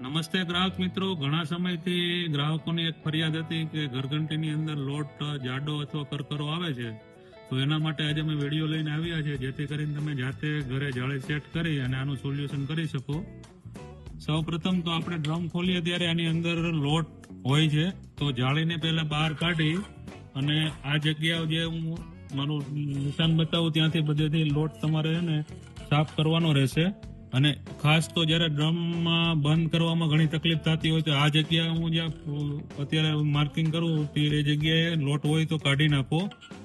નમસ્તે ગ્રાહક મિત્રો. ઘણા સમયથી ગ્રાહકોની એક ફરિયાદ હતી કે ઘરઘંટીની અંદર લોટ જાડો અથવા કરકરો આવે છે. તો એના માટે આજે અમે વિડીયો લઈને આવ્યા છે, જેથી કરીને તમે જાતે ઘરે જાળી સેટ કરી અને આનું સોલ્યુશન કરી શકો. સૌ પ્રથમ તો આપણે ડ્રમ ખોલીએ ત્યારે આની અંદર લોટ હોય છે, તો જાળીને પહેલા બહાર કાઢી અને આ જગ્યા જે હું મારું નિશાન બતાવું ત્યાંથી બધેથી લોટ તમારે ને સાફ કરવાનો રહેશે. અને ખાસ તો જ્યારે ડ્રમમાં બંધ કરવામાં ઘણી તકલીફ થતી હોય તો આ જગ્યા હું જ્યાં અત્યારે માર્કિંગ કરું તે એ જગ્યાએ લોટ હોય તો કાઢી નાખો.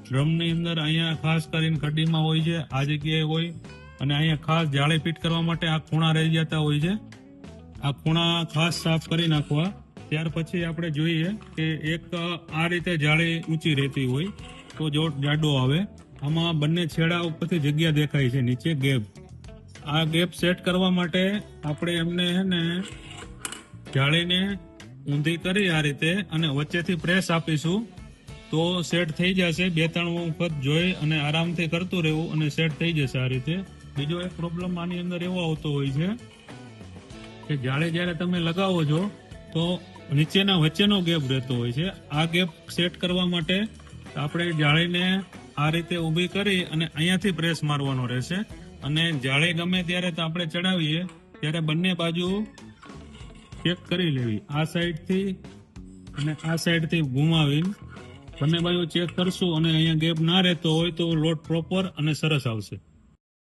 ડ્રમની અંદર અહીંયા ખાસ કરીને કડીમાં હોય છે, આ જગ્યાએ હોય, અને અહીંયા ખાસ જાળી ફિટ કરવા માટે આ ખૂણા રહી જતા હોય છે. આ ખૂણા ખાસ સાફ કરી નાખવા. ત્યાર પછી આપણે જોઈએ કે એક આ રીતે જાળી ઊંચી રહેતી હોય તો જો જાડો આવે. આમાં બંને છેડા ઉપરથી જગ્યા દેખાય છે, નીચે ગેપ. આ ગેપ સેટ કરવા માટે આપણે એમને હે ને જાળીને ઊંધી કરી આ રીતે અને વચ્ચેથી પ્રેસ આપીશું તો સેટ થઈ જશે. 2-3 વખત જોઈ અને આરામથી કરતું રહેવું અને સેટ થઈ જશે આ રીતે. બીજો એક પ્રોબ્લેમ આની અંદર એવો આવતો હોય છે કે જાળી જ્યારે તમે લગાવો છો તો નીચેના વચ્ચેનો ગેપ રહેતો હોય છે. આ ગેપ સેટ કરવા માટે આપણે જાળીને આ રીતે ઊભી કરી અને અહીંયાથી પ્રેસ મારવાનો રહેશે. અને જાળી ગમે ત્યારે તો આપણે ચડાવીએ ત્યારે બંને બાજુ ચેક કરી લેવી. આ સાઈડથી અને આ સાઈડથી ઘુમાવીને બંને બાજુ ચેક કરશું અને અહીંયા ગેપ ના રહેતો હોય તો લોટ પ્રોપર અને સરસ આવશે.